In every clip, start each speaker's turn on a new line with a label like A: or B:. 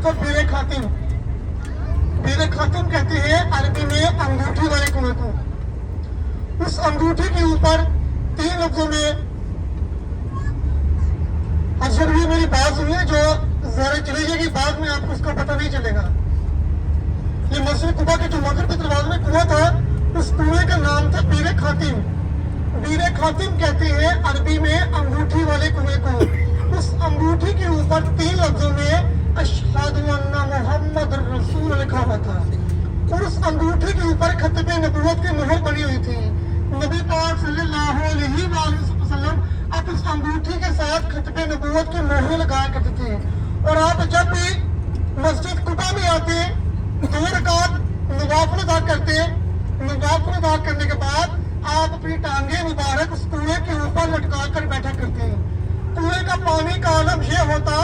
A: था बीरे खातिम। बीरे खातिम कहते हैं अरबी में अंगूठी वाले कुएं को। उस अंगूठी के ऊपर 3 लफ्जों में अशर भी मेरी बात सुनिए, जो जरा चली जाएगी बाद में आपको उसका पता नहीं चलेगा। ये मस्जिद कुबा के जो मगर के दरवाजे में कुआं था, उस कुएं का नाम था बीरे खातिम। बीरे खातिम कहते हैं अरबी में अंगूठी वाले कुएं को। उस अंगूठी के ऊपर 3 लफ्जों में अशहदु अन्ना मुहम्मद रसूल लिखा हुआ था और उस अंगूठी के ऊपर खत्मे नबूवत की मोहर बनी हुई थी। नबी पाक सल्लल्लाहु अलैहि वसल्लम आप उस अंगूठी के साथ खत्मे नबूवत की मोहर लगाया करते थे। और आप जब भी मस्जिद कुबा में आते 2 रकात नवाफिल अदा करते। नवाफिल अदा करने के बाद आप अपनी टांगे मुबारक उस कुएं के ऊपर लटका कर बैठा करते हैं। कुएं का पानी का आलम यह होता,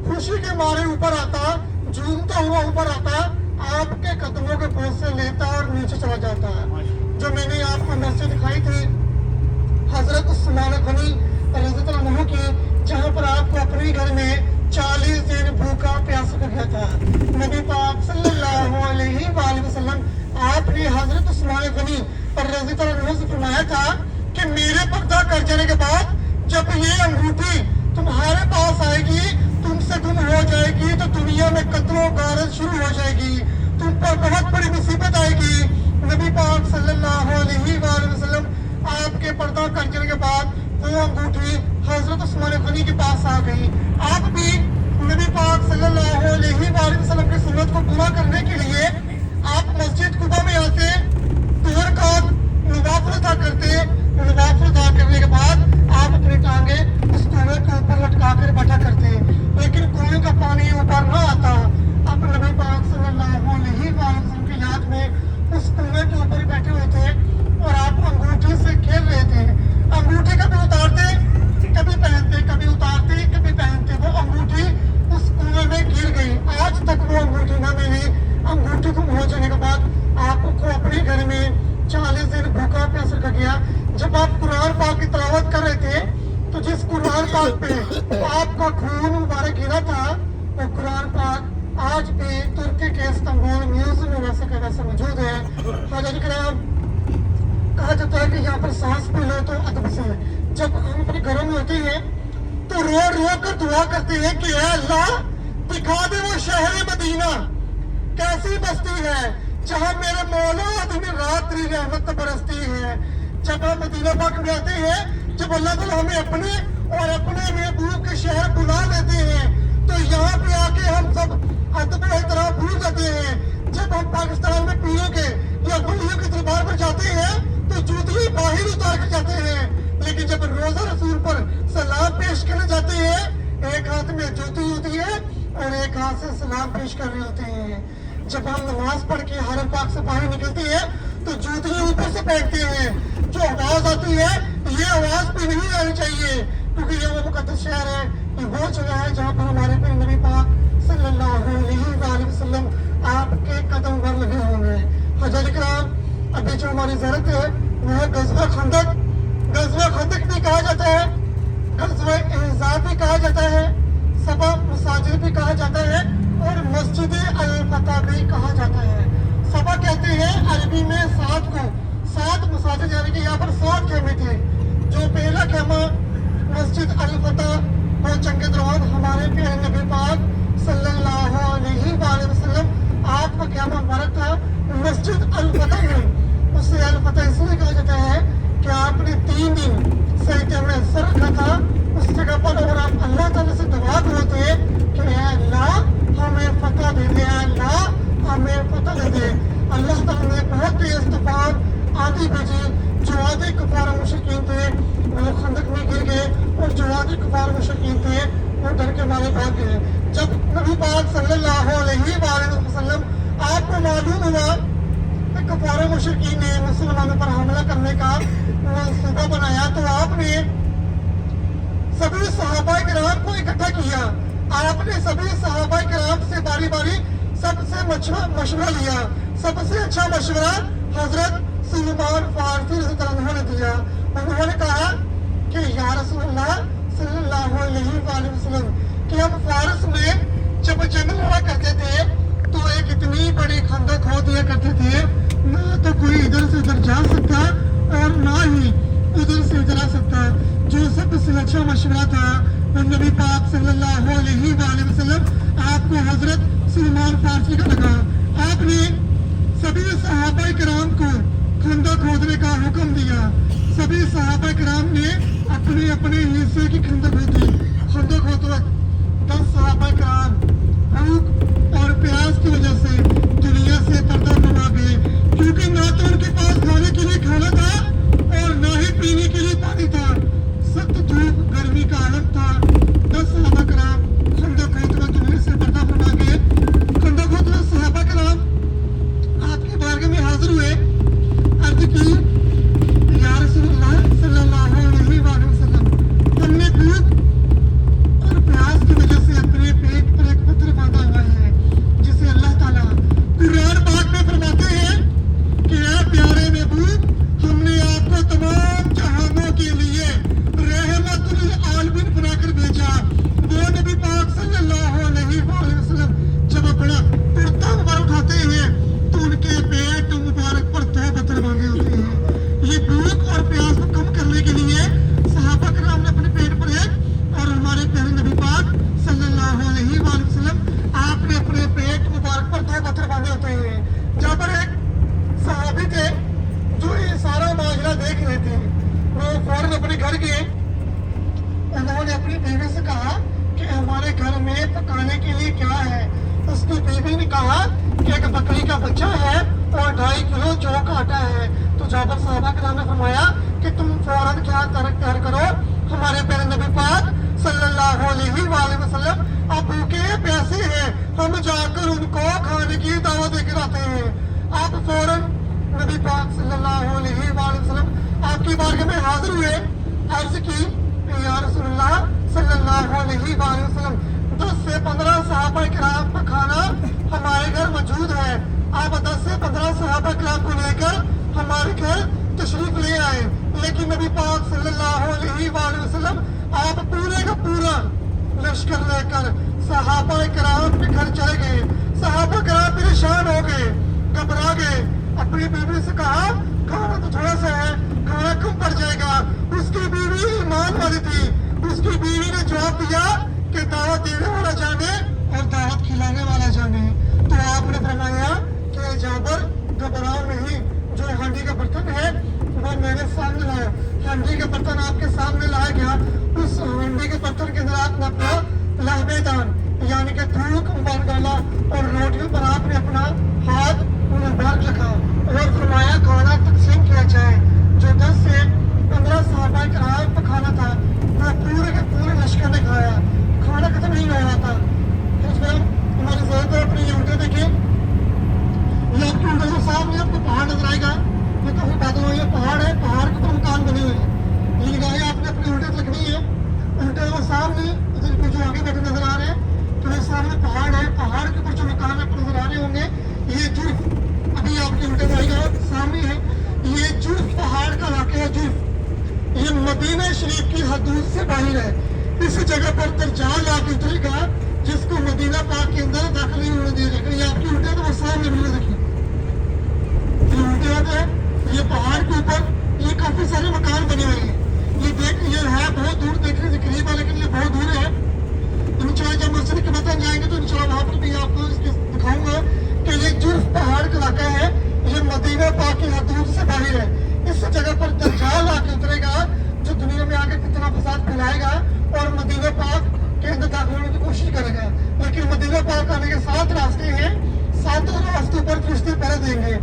A: खुशी के मारे ऊपर आता, झूमता हुआ ऊपर आता, आपके कदमों के बोझ से लेता और नीचे चला जाता है। जो मैंने आपको मस्जिद दिखाई थी हजरत उस्मान गनी रज़ियल्लाहु अन्हु की, जहाँ पर आपको अपने घर में 40 दिन भूखा प्यासा कर गया था। नबी पाक सल्लल्लाहु अलैहि वसल्लम आपने हजरत उस्मान गनी रज़ियल्लाहु अन्हु से फरमाया था कि मेरे पर्दा कर जाने के बाद जब ये अंगूठी तुम्हारे पास आएगी, तुमसे गुम हो जाएगी, तो दुनिया में कत्लो गारत शुरू हो जाएगी, तुम पर बहुत बड़ी मुसीबत आएगी। नबी पाक सल्लल्लाहु अलैहि वसल्लम आपके पर्दा कर जाने के बाद वो अंगूठी हजरत उस्मान गनी के पास आ गई। आप भी नबी पाक सल्लल्लाहु अलैहि वसल्लम की सुन्नत को पूरा करने के लिए आप मस्जिद कुबा में आते, 2 रकात नवाफिल अदा करते। नवाफिल अदा करने के बाद आप अपनी टांगे उस कुएं के ऊपर लटका कर बैठा करते, लेकिन कुएं का पानी ऊपर न आता। आप नबी पाक सल्लल्लाहु अलैहि वसल्लम की याद में उस कुएं के ऊपर बैठे हुए थे और आप अंगूठी से खेल रहे थे। अंगूठी कभी उतारते, कभी पहनते, कभी उतारते, कभी पहनते। वो अंगूठी उस कुएं में गिर गई। आज तक वो अंगूठी न मिली। अंगूठी को हो जाने के बाद आपको अपने घर में 40 दिन भूखा प्यासा कर गया। जब आप कुरान पाक की तिलावत कर रहे थे तो जिस कुरान पाक पे आपका खून मुबारक गिरा था, वो कुरान पाक आज भी तुर्की के इस्तांबुल म्यूजियम में वैसे का वैसे मौजूद है। हज़रत किराम कहा जाता है कि यहाँ पर सांस भी लो तो अदब से। जब हम अपने घरों में होते हैं तो रो रो कर दुआ करते हैं कि ऐ अल्लाह दिखा दे वो शहर मदीना, कैसी बस्ती है जहाँ मेरे मौला दिन रात तेरी रहमत बरसती है। जब हम मदीना पाक में आते हैं, जब अल्लाह ताला हमें अपने और अपने महबूब के शहर बुला लेते हैं, तो यहाँ पे आके हम सब अदब एहतराम भूल जाते हैं। जब हम पाकिस्तान में पीरों के या वलियों के दरबार पर जाते हैं तो जूती बाहर उतार के जाते हैं, लेकिन जब रोजा रसूल पर सलाम पेश करने जाते हैं, एक हाथ में जूती होती है और एक हाथ से सलाम पेश कर रहे होते हैं। जब हम नमाज पढ़ के हरम पाक से बाहर निकलते हैं तो जूती ऊपर से फेंकते हैं। जो आवाज आती है ये आवाज भी नहीं आनी चाहिए, क्योंकि ये वो मुकद्दस शहर है, ये वो जगह है जहाँ पर हमारे प्यारे नबी पाक सल्लल्लाहु अलैहि वसल्लम आपके कदम पर लगे होंगे। हज़रत किराम अभी जो हमारी ज़रूरत है वो है गज़वा खंदक। गज़वा खंदक भी कहा जाता है, गज़वा अहज़ाब भी कहा जाता है, सबा मसाजिद भी कहा जाता है और मस्जिद अल-फतह भी कहा जाता है। सबा कहते हैं अरबी में 7 को, 7 मसाजिद, यानी कि यहाँ पर 7 खेमे थे। जो पहला खेमा मस्जिद अल-फतह वो जंग दौरान हमारे प्यारे नबी पाक सल्लल्लाहु अलैहि वसल्लम आपका खेमा मुबारक था मस्जिद अल-फतह में। उससे अल-फतह इसलिए कहा जाता है कि आपने 3 दिन सजदे में सर रखा था उस जगह पर, और आप अल्लाह ताला से दुआ करते कि अल्लाह हमें फतह दे दे, अल्लाह हमें फतह दे दे। अल्लाह ताला ने बहुत तेज तूफान आंधी भेजी, जो आधे कुफार मुशरिकीन थे वो खंदक में गिर गए और जो आधे कुफार मुशरिकीन थे वो डर के मारे भाग गए। जब नबी पाक सल्लल्लाहु अलैहि वसल्लम आपको मालूम हुआ कि कुफार मुशरिकीन ने मुसलमानों पर हमला करने का मंसूबा बनाया, तो आपने सभी सहाबा किराम को इकट्ठा किया। आपने सभी सहाबा किराम से बारी बारी सबसे मशवरा लिया। सबसे अच्छा मशवरा हजरत सलमान फारसी रज़ियल्लाहु अन्हु ने दिया। उन्होंने कहा कि या रसूलल्लाह सल्लल्लाहु अलैहि वसल्लम कि हम फारस में जब जंग लड़ा करते थे तो एक इतनी बड़ी खंदक खो दिया करते थे, ना तो कोई इधर से उधर जा सकता और ना ही उधर से इधर आ सकता। जो सबसे अच्छा मशवरा था नबी पाक सल्लल्लाहु अलैहि वसल्लम आपको हजरत सलमान फारसी का लगा। आपने सभी सहाबा किराम को खंदक खोदने का हुक्म दिया। सभी सहाबा किराम ने अपने अपने हिस्से की खंदक खोदी। खंदक खोदते वक्त 10 सहाबा किराम भूख और प्यास की वजह से दुनिया से पर्दा फरमा गए, क्योंकि ना तो उनके पास खाने के लिए खाना था और ना ही पीने के लिए पानी था। सख्त धूप गर्मी का आलम था। 10 सहाबा किराम खंदक खोदते वक्त दुनिया से पर्दा फरमा गए। खंदक खोदते वक्त सहाबा किराम आपके बारगाह में हाजिर हुए। अर्ज की, या रसूलल्लाह सल्लल्लाहु अलैहि वसल्लम, हमने भूख और प्यास की वजह से अपने पेट पर एक पत्थर बांधा हुआ है, जिसे अल्लाह ताला कुरान पाक में फरमाते हैं कि ऐ प्यारे महबूब, हमने आपको तमाम जहानों के लिए रहमतुल आलमीन बनाकर भेजा। वो नबी पाक सल्लल्लाहु अलैहि वसल्लम जब अपना कुर्ता मुबारक उठाते हैं तो उनके पेट मुबारक पर 2 पत्थर बांधे होते हैं। ये भूख और प्यास को कम करने के लिए सहाबा किराम ने अपने पेट पर एक और हमारे प्यारे नबी पाक सल्लल्लाहु अलैहि वसल्लम आपने अपने पेट मुबारक पर 2 पत्थर बांधे होते हैं। जहाँ पर एक सहाबी थे जो ये सारा माजरा देख रहे थे, वो फौरन अपने घर गए। उन्होंने अपनी बीवी से कहा कि हमारे घर में पकाने के लिए क्या है। उसकी बीवी ने कहा कि एक बकरी का बच्चा है और 2.5 किलो जौ का आटा है। तो जाबर साहबा के नाम ने फरमाया कि तुम फौरन क्या तैयार करो, हमारे प्यारे नबी पाक सल्लल्लाहु अलैहि वसल्लम आप भूखे प्यासे हैं, हम जाकर उनको खाने की दावत देकर आते हैं। आप फौरन नबी पाक सल्लल्लाहु अलैहि वसल्लम आपकी बारगाह में हाजिर हुए। अर्ज की, या रसूलल्लाह सल्लल्लाहु अलैहि वसल्लम, 10 से 15 सहाबा किराम का खाना हमारे घर मौजूद है। आप 10 से 15 सहाबा किराम को लेकर हमारे घर तशरीफ ले आए, लेकिन नबी पाक सल्लल्लाहु अलैहि वसल्लम आप पूरे का पूरा लश्कर लेकर सहाबा किराम के घर चले गए। सहाबा किराम परेशान हो गए, घबरा गए। अपनी बीवी से कहा, खाना तो थोड़ा सा है, खाना कम पड़ जाएगा। उसकी बीवी ईमान वाली थी। उसकी बीवी ने जवाब दिया कि दावत देने वाला जाने और दावत खिलाने वाला जाने। तो आपने फरमाया कि जाबर घबराओ नहीं, जो हांडी का बर्तन है वो मेरे सामने लाओ। हांडी का बर्तन आपके सामने लाया गया। उस हांडी के बर्तन के अंदर आपने अपना लहबेदान यानी कि थूक मुबारक डाला और रोटियों पर आपने अपना हाथ मुबारक रखा और फरमाया खाना तकसीम किया जाए। जो 10 से 15 सहाबा किराम का खाना था वो पूरे के पूरे लश्कर ने खाया। खाना खत्म नहीं हो रहा था। उसमें हमारे ज़ोर को अपनी यूनिटें देखें, ये आपकी यूनिट से सामने आपको पहाड़ नजर आएगा। ये काफी बादल हुई है, पहाड़ है, पहाड़ के ऊपर मकान बने हुए हैं। ये लगाए आपने अपनी यूनिट लिखनी है। यूनिट वो सामने इधर जो आगे बैठे नजर आ रहे हैं, तो ये सामने पहाड़ है, पहाड़ के ऊपर जो मकान आपको नजर आ रहे होंगे, ये जुर्फ अभी आपकी यूनिट में आएगा सामने है। ये जुर्फ पहाड़ का इलाका है। जुर्फ ये मदीना शरीफ की हदूद से बाहर है। इस जगह पर दज्जाल आके उतरेगा जिसको मदीना पाक के अंदर दाखिल नहीं होने दिया जाएगा। ये आपकी यूनिट तो वो सामने भी देखिए, यूनिट है। ये पहाड़ के ऊपर ये काफी सारे मकान बने हुए हैं। ये है बहुत दूर, देखने से करीब है लेकिन ये बहुत दूर है। इंशाअल्लाह जब मस्जिद के बतन जाएंगे तो इंशाअल्लाह वहाँ पर भी आपको दिखाऊंगा कि ये जुर्फ पहाड़ का इलाका है। ये मदीना पाक की हदूद से बाहर है। इस जगह पर दज्जाल आके उतरेगा जो दुनिया में आके कितना फसाद फैलाएगा और मदीना पाक के अंदर दाखिल होने की कोशिश करेगा। लेकिन मदीना पाक आने के 7 रास्ते हैं, 7 रास्तों पर फरिश्ते पहरे देंगे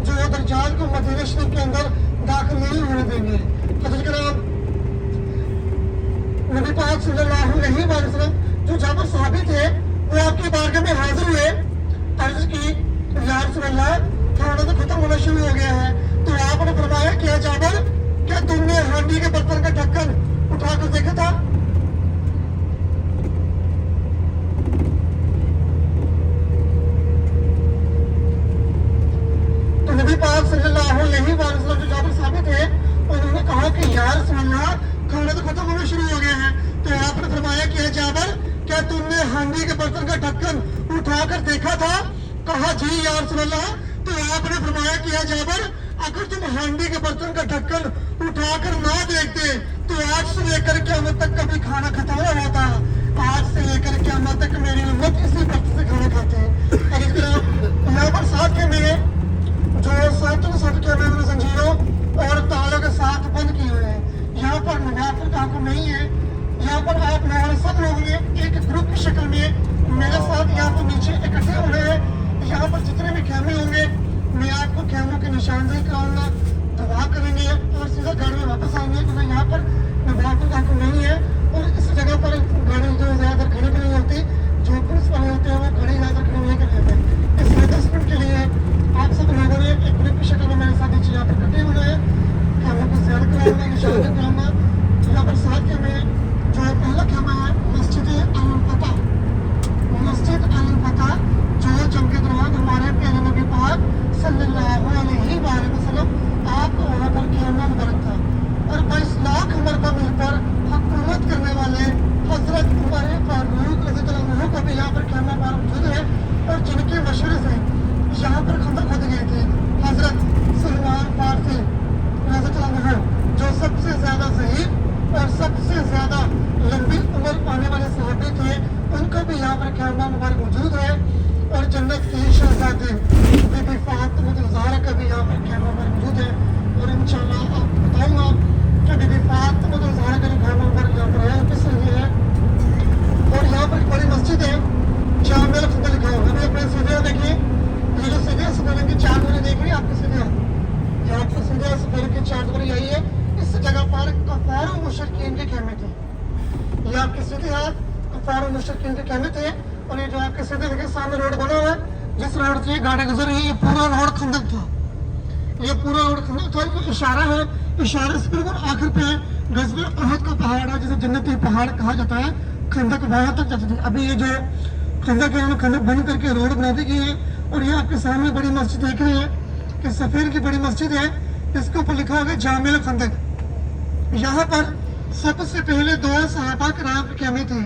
A: जो दज्जाल को मदीना शरीफ के अंदर दाखिल नहीं होने देंगे। हज़रत कराम नबी पाक सल्लल्लाहु अलैहि वसल्लम जो जाबर सहाबी थे वो आपकी बारगाह में हाजिर हुए। अर्ज की, या रसूलल्लाह खाना तो खत्म होना शुरू हो गया है। तो आपने फरमाया, क्या जाबर, क्या तुमने हांडी के बर्तन का ढक्कन उठाकर देखा था? तो नबी पाक सल्लल्लाहु अलैहि वसल्लम जो जाबर साहब थे उन्होंने कहा कि या रसूलल्लाह खाना तो खत्म होना शुरू हो गया है। तो आपने फरमाया, क्या जाबर, क्या तुमने हांडी के बर्तन का ढक्कन उठाकर देखा था? कहा जी या रसूल अल्लाह। तो आपने फरमाया कि या जाबर, अगर तुम हांडी के बर्तन का ढक्कन उठाकर ना देखते तो आज से लेकर क़यामत तक कभी खाना खत्म ना होता। आज से लेकर क़यामत तक मेरी उम्मत इसी बर्तन से खाना खाते हैं। और इस तरह यहाँ पर साथ के में जो सात के में जंजीरों और तालों के साथ बंद किए हुए हैं। यहाँ पर मुनाफिक आंखों नहीं है। यहाँ पर आप लोग सब लोग ने एक ग्रुप की शक्ल में मेरे साथ यहाँ पर नीचे इकट्ठे हो रहे हैं। यहाँ पर जितने भी खेमे होंगे मैं आपको खेमों की निशानदेही कराऊंगा, दुआ करेंगे और सीधा घर में वापस आएंगे, क्योंकि यहाँ पर मुनाफिक आंखों नहीं है। और इस जगह पर गाड़ी जो ज्यादा खड़ी भी नहीं होती, जो पुलिस वाले होते हैं वो खड़ी ज्यादा खड़ी नहीं कर लेते। इसलिए 10 मिनट के लिए आप सब लोगों ने एक ग्रुप की शक्ल में मेरे साथ नीचे यहाँ पर इकट्ठे हुए हैं। खेमों को सैर कराऊंगा, निशानदेही कराऊंगा। यहाँ पर साथ के में जो पहला खेमा है मस्जिद अल-फतह, मस्जिद अल-फतह जो चमके दरवान हमारे प्यारे नबी पाक सल्लल्लाहु अलैहि वसल्लम आपको वहाँ पर खेमा मुबारक था। और 22 लाख मरतबा मिल पर हुकूमत करने वाले हजरत उमर फारूक रज़ियल्लाहु अन्हु को भी यहाँ पर खेमा मौजूद है। और जिनके मशवरे से यहाँ पर खंदक खोदे गए थे हजरत सलमान फारसी रज़ियल्लाहु अन्हु, जो सबसे ज्यादा शहीद और सबसे ज्यादा लंबी उम्र पाने वाले सहाबी थे, उनको भी यहाँ पर खेमा मुबारक मौजूद है। और जन्नत की शहजादी बीबी फातिमा ज़हरा का भी यहाँ पर खेमा मुबारक मौजूद है। और इंशाअल्लाह आपको बताऊंगा कि बीबी फातिमा ज़हरा का जो खेमा मुबारक यहाँ पर है किस लिए है। और यहाँ पर एक बड़ी मस्जिद है जहाँ मेरा खुदा लिखा हुआ है। अपने सीढ़ियाँ देखिए, ये जो सीढ़ियाँ सफेद रंग की चार दीवारें देख रही है आपकी सीढ़ियाँ, यहाँ पर सीढ़ियाँ सफेद रंग की चार दीवारें आई है। इस जगह पर कफ़ार और मुशरिकीन के खेमे थे। ये आपके सीधे हाथ कफ़ार और मुशरिकीन के खेमे थे। और ये जो आपके सीधे देखिए सामने रोड बना हुआ है, जिस रोड से गाड़ी गुजर रही है, ये पूरा रोड खंदक था। ये पूरा रोड खंदक था। ये इशारा है, इशारे से बिल्कुल आखिर पे गज़वे उहद का पहाड़ है, जिसे जन्नती पहाड़ कहा जाता है। खंदक वहाँ तक जाती थी। अभी ये जो खंदक है, खंदक बंद करके रोड बना दी गई है। और ये आपके सामने बड़ी मस्जिद देख रहे हैं कि सफेद की बड़ी मस्जिद है, इसके ऊपर लिखा होगा जामिल खंदक। यहाँ पर सबसे पहले 2 सहाबा कराम के खेमे थे,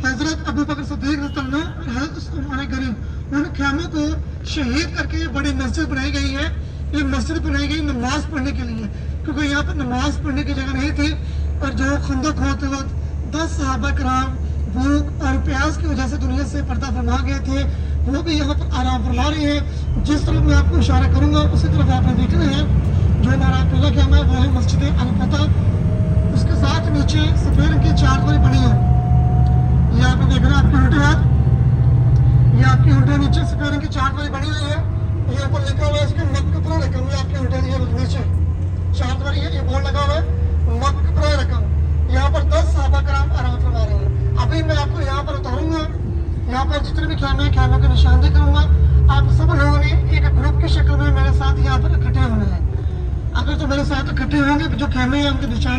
A: हजरत अबू बकर सिद्दीक रज़ियल्लाहु अन्हु और हजरत उस्मान गनी। उन खेमों को शहीद करके ये बड़ी मस्जिद बनाई गई है। ये मस्जिद बनाई गई नमाज पढ़ने के लिए, क्योंकि यहाँ पर नमाज पढ़ने की जगह नहीं थी। और जो खंदक होते वक्त 10 सहाबा कराम भूख और प्यास की वजह से दुनिया से पर्दा फरमा गए थे, वो भी यहाँ पर आराम फरमा रहे हैं। जिस तरफ मैं आपको इशारा करूंगा उसी तरफ आपने देखना है। जो हमारा पहला खेमा है वो है मस्जिद अल-फतह। उसके साथ नीचे सफेद रंग की चार दीवारें बनी है। ये आपको देख रहे हैं आपके उल्टे हाथ, ये आपके उल्टे नीचे सफेद रंग की चार दीवारें बनी हुई है। यहाँ पर लिखा हुआ है इसके मकबरा रकम, ये आपके उल्टे नीचे चार दीवारें है, ये बोर्ड लगा हुआ है मकबरा रकम। यहाँ पर 10 सहाबा कराम आराम फरमा रहे हैं। अभी मैं आपको यहाँ पर उतारूंगा, यहाँ पर जितने भी खेमे हैं खेमों की निशानदेही करूंगा। आप सब लोगों ने एक ग्रुप की शक्ल में मेरे साथ यहाँ पर इकट्ठे होना है। अगर जो मेरे साथ इकट्ठे होंगे जो खेमे हैं उनके निशान